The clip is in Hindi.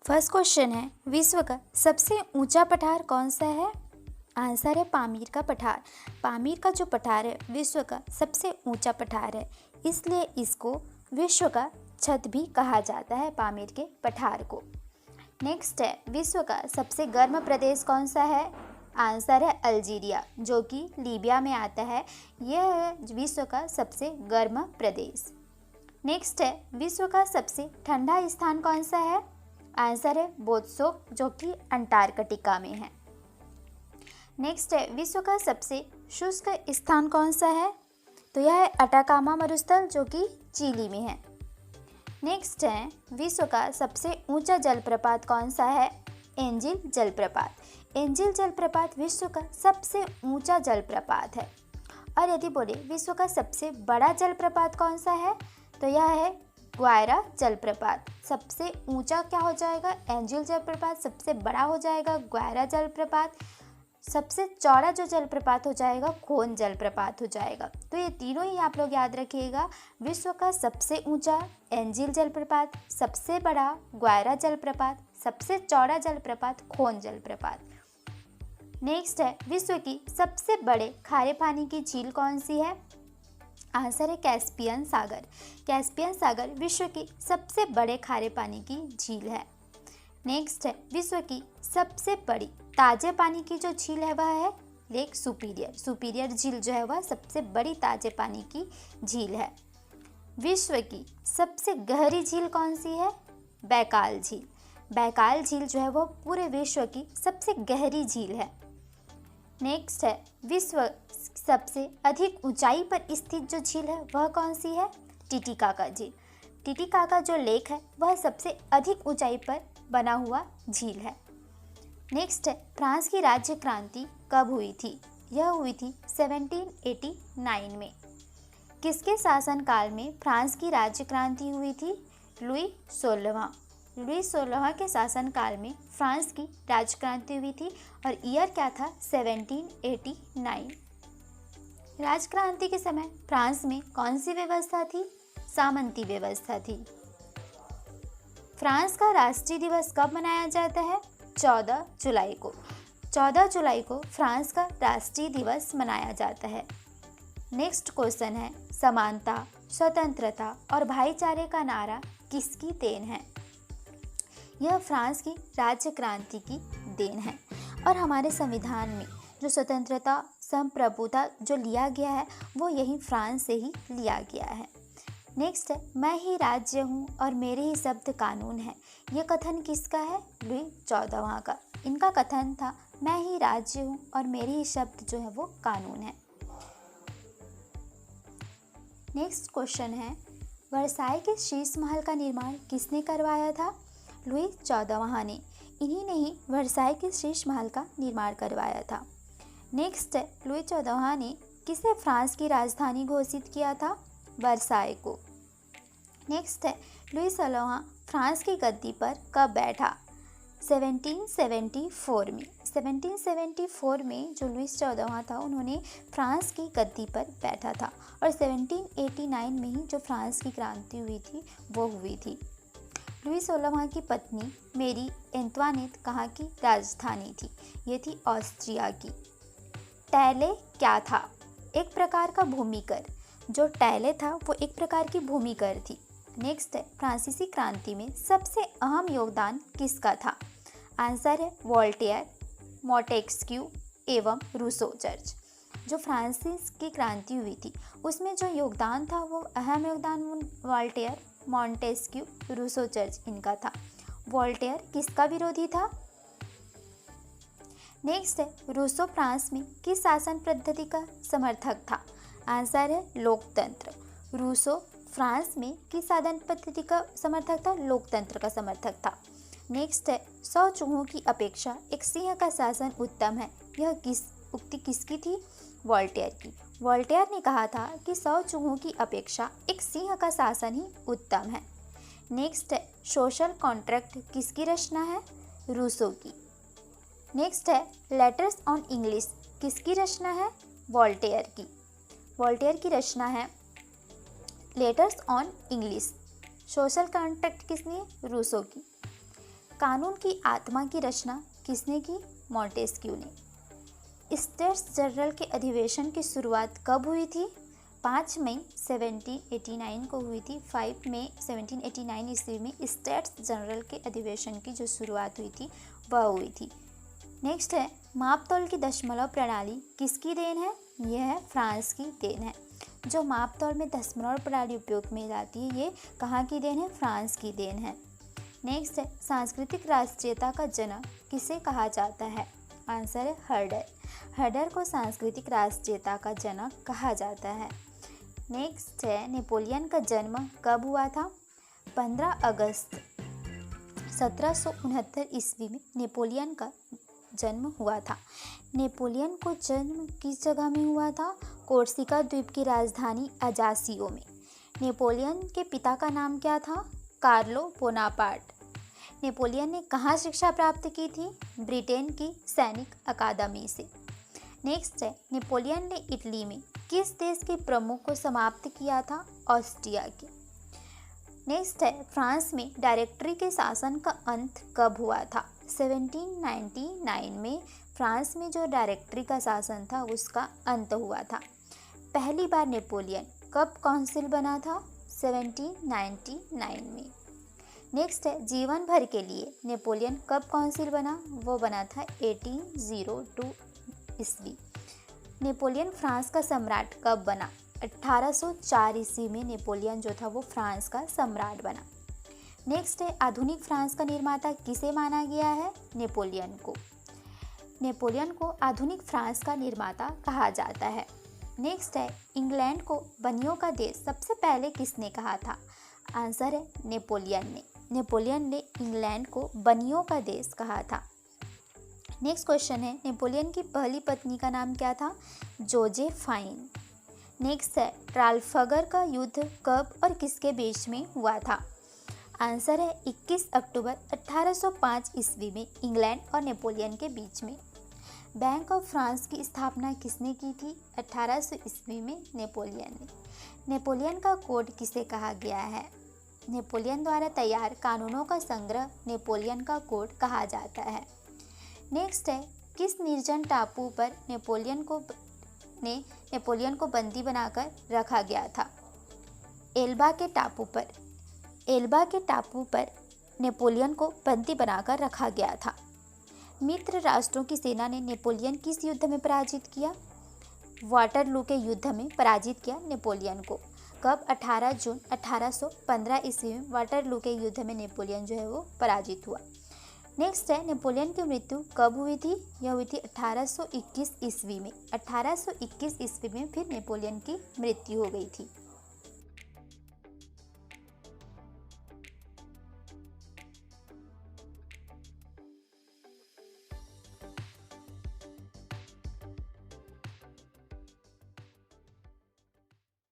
फर्स्ट क्वेश्चन है, विश्व का सबसे ऊंचा पठार कौन सा है? आंसर है पामीर का पठार। पामीर का जो पठार है विश्व का सबसे ऊंचा पठार है, इसलिए इसको विश्व का छत भी कहा जाता है, पामीर के पठार को। नेक्स्ट है, विश्व का सबसे गर्म प्रदेश कौन सा है? आंसर है अल्जीरिया, जो कि लीबिया में आता है। यह है विश्व का सबसे गर्म प्रदेश। नेक्स्ट है, विश्व का सबसे ठंडा स्थान कौन सा है? आंसर है बोत्सवाना, जो कि अंटार्कटिका में है। नेक्स्ट है, विश्व का सबसे शुष्क स्थान कौन सा है? तो यह है अटाकामा मरुस्थल, जो कि चिली में है। नेक्स्ट है, विश्व का सबसे ऊंचा जलप्रपात कौन सा है? एंजिल जलप्रपात। एंजिल जलप्रपात विश्व का सबसे ऊंचा जलप्रपात है। और यदि बोले विश्व का सबसे बड़ा जलप्रपात कौन सा है, तो यह है ग्वायरा जलप्रपात। सबसे ऊंचा क्या हो जाएगा? एंजिल जलप्रपात। सबसे बड़ा हो जाएगा ग्वायरा जलप्रपात। सबसे चौड़ा जो जलप्रपात हो जाएगा खोन जलप्रपात हो जाएगा। तो ये तीनों ही आप लोग याद रखिएगा, विश्व का सबसे ऊंचा एंजिल जलप्रपात, सबसे बड़ा ग्वायरा जलप्रपात, सबसे चौड़ा जलप्रपात खोन जलप्रपात। नेक्स्ट है, विश्व की सबसे बड़े खारे पानी की झील कौन सी है? आंसर है कैस्पियन सागर। कैस्पियन सागर विश्व की सबसे बड़े खारे पानी की झील है। नेक्स्ट है, विश्व की सबसे बड़ी ताजे पानी की जो झील है वह है लेक सुपीरियर। सुपीरियर झील जो है वह सबसे बड़ी ताजे पानी की झील है। विश्व की सबसे गहरी झील कौन सी है? बैकाल झील। बैकाल झील जो है वह पूरे विश्व की सबसे गहरी झील है। नेक्स्ट है, विश्व सबसे अधिक ऊंचाई पर स्थित जो झील है वह कौन सी है? टिटिकाका झील। टिटिकाका जो लेक है वह सबसे अधिक ऊंचाई पर बना हुआ झील है। नेक्स्ट है, फ्रांस की राज्य क्रांति कब हुई थी? यह हुई थी 1789 में। किसके शासनकाल में फ्रांस की राज्य क्रांति हुई थी? लुई 16वां। लुई 16वां के शासनकाल में फ्रांस की राज्य क्रांति हुई थी और ईयर क्या था? 1789। राजक्रांति के समय फ्रांस में कौन सी व्यवस्था थी? सामंती व्यवस्था थी। फ्रांस का राष्ट्रीय दिवस कब मनाया जाता है? 14 जुलाई को। 14 जुलाई को फ्रांस का राष्ट्रीय दिवस मनाया जाता है। नेक्स्ट क्वेश्चन है, समानता, स्वतंत्रता और भाईचारे का नारा किसकी देन है? यह फ्रांस की राज्य क्रांति की देन है। और हमारे संविधान में जो स्वतंत्रता, संप्रभुता जो लिया गया है वो यही फ्रांस से ही लिया गया है। नेक्स्ट है, मैं ही राज्य हूँ और मेरे ही शब्द कानून है। ये कथन किसका है? लुई 14वां का। इनका कथन था, मैं ही राज्य हूँ और मेरे ही शब्द जो है वो कानून है। नेक्स्ट क्वेश्चन है, वर्साई के शीश महल का निर्माण किसने करवाया था? लुई 14वां ने। इन्हीं ने ही वर्साई के शीश महल का निर्माण करवाया था। नेक्स्ट है, लुई 14वां ने किसे फ्रांस की राजधानी घोषित किया था? वर्साई को। नेक्स्ट है, लुई 16वां फ्रांस की गद्दी पर कब बैठा? 1774 में। 1774 में जो लुई 14वां था उन्होंने फ्रांस की गद्दी पर बैठा था और 1789 में ही जो फ्रांस की क्रांति हुई थी वो हुई थी। लुई 16वां की पत्नी मेरी एंतवानेट कहाँ की राजधानी थी? ये थी ऑस्ट्रिया की। टैले क्या था? एक प्रकार का भूमिकर। जो टैले था वो एक प्रकार की भूमिकर थी। नेक्स्ट है, फ्रांसीसी क्रांति में सबसे अहम योगदान किसका था? आंसर है वोल्टेयर, मोंटेस्क्यू एवं रूसो चर्च। जो फ्रांसीस की क्रांति हुई थी उसमें जो योगदान था वो अहम योगदान वोल्टेयर, मोंटेस्क्यू, रूसो चर्च इनका था। वोल्टेयर किसका विरोधी था? नेक्स्ट है, रूसो फ्रांस में किस शासन पद्धति का समर्थक था? आंसर है लोकतंत्र। रूसो फ्रांस में किस शासन पद्धति का समर्थक था? लोकतंत्र का समर्थक था। नेक्स्ट है, 100 चूहों की अपेक्षा एक सिंह का शासन उत्तम है। यह उक्ति किसकी थी? वोल्टेयर की। वोल्टेयर ने कहा था कि 100 चूहों की अपेक्षा एक सिंह का शासन ही उत्तम है। नेक्स्ट है, सोशल कॉन्ट्रैक्ट किसकी रचना है? रूसो की। नेक्स्ट है, लेटर्स ऑन इंग्लिश किसकी रचना है? वोल्टेयर की। वोल्टेयर की रचना है letters on English. Social contract किसने? रूसो की। कानून की आत्मा की रचना किसने की? मॉन्टेस्क्यू ने। स्टेट्स जनरल के अधिवेशन की शुरुआत कब हुई थी? 5 मई 1789 को हुई थी। 5 मई 1789 ईस्वी में स्टेट्स जनरल के अधिवेशन की जो शुरुआत हुई थी वह हुई थी। नेक्स्ट है, मापतौल की दशमलव प्रणाली किसकी देन है? यह है फ्रांस की देन है। जो मापतौल में दशमलव प्रणाली उपयोग में जाती है, ये कहाँ की देन है? फ्रांस की देन है। नेक्स्ट है, सांस्कृतिक राष्ट्रीयता का जनक किसे कहा जाता है? आंसर है हर्डर। हर्डर को सांस्कृतिक राष्ट्रीयता का जनक कहा जाता है। नेक्स्ट है, नेपोलियन का जन्म कब हुआ था? 15 अगस्त 1769 ईस्वी में नेपोलियन का जन्म हुआ था। नेपोलियन को जन्म किस जगह में हुआ था? कोर्सिका द्वीप की राजधानी अजासियो में। नेपोलियन के पिता का नाम क्या था? Carlo Bonaparte. नेपोलियन ने कहाँ शिक्षा प्राप्त की थी? ब्रिटेन की सैनिक अकादमी से। नेक्स्ट है, नेपोलियन ने इटली में किस देश के प्रमुख को समाप्त किया था? ऑस्ट्रिया के। नेक्स्ट है, फ्रांस में डायरेक्टरी के शासन का अंत कब हुआ था? 1799 में फ्रांस में जो डायरेक्टरी का शासन था उसका अंत हुआ था। पहली बार नेपोलियन कब काउंसिल बना था? 1799 में। नेक्स्ट है, जीवन भर के लिए नेपोलियन कब काउंसिल बना? वो बना था 1802 ईस्वी। नेपोलियन फ्रांस का सम्राट कब बना? 1804 ईस्वी में नेपोलियन जो था वो फ्रांस का सम्राट बना। नेक्स्ट है, आधुनिक फ्रांस का निर्माता किसे माना गया है? नेपोलियन को। नेपोलियन को आधुनिक फ्रांस का निर्माता कहा जाता है। नेक्स्ट है, इंग्लैंड को बनियों का देश सबसे पहले किसने कहा था? आंसर है नेपोलियन ने। नेपोलियन ने इंग्लैंड को बनियों का देश कहा था। नेक्स्ट क्वेश्चन है, नेपोलियन की पहली पत्नी का नाम क्या था? जोजेफाइन। नेक्स्ट है, ट्राफल्गर का युद्ध कब और किसके बीच में हुआ था? आंसर है 21 अक्टूबर 1805 ईस्वी में इंग्लैंड और नेपोलियन के बीच में। बैंक ऑफ फ्रांस की स्थापना किसने की थी? 1800 ईस्वी में नेपोलियन ने। नेपोलियन का कोड किसे कहा गया है? नेपोलियन द्वारा तैयार कानूनों का संग्रह नेपोलियन का कोड कहा जाता है। नेक्स्ट है, किस निर्जन टापू पर नेपोलियन को बंदी बनाकर रखा गया था? एल्बा के टापू पर। एल्बा के टापू पर नेपोलियन को बंदी बनाकर रखा गया था। मित्र राष्ट्रों की सेना ने नेपोलियन किस युद्ध में पराजित किया? वाटरलू के युद्ध में पराजित किया नेपोलियन को। कब? 18 जून 1815 ईस्वी में वाटरलू के युद्ध में नेपोलियन जो है वो पराजित हुआ। नेक्स्ट है, नेपोलियन की मृत्यु कब हुई थी? यह हुई थी 1821 ईस्वी में। 1821 ईस्वी में फिर नेपोलियन की मृत्यु हो गई थी।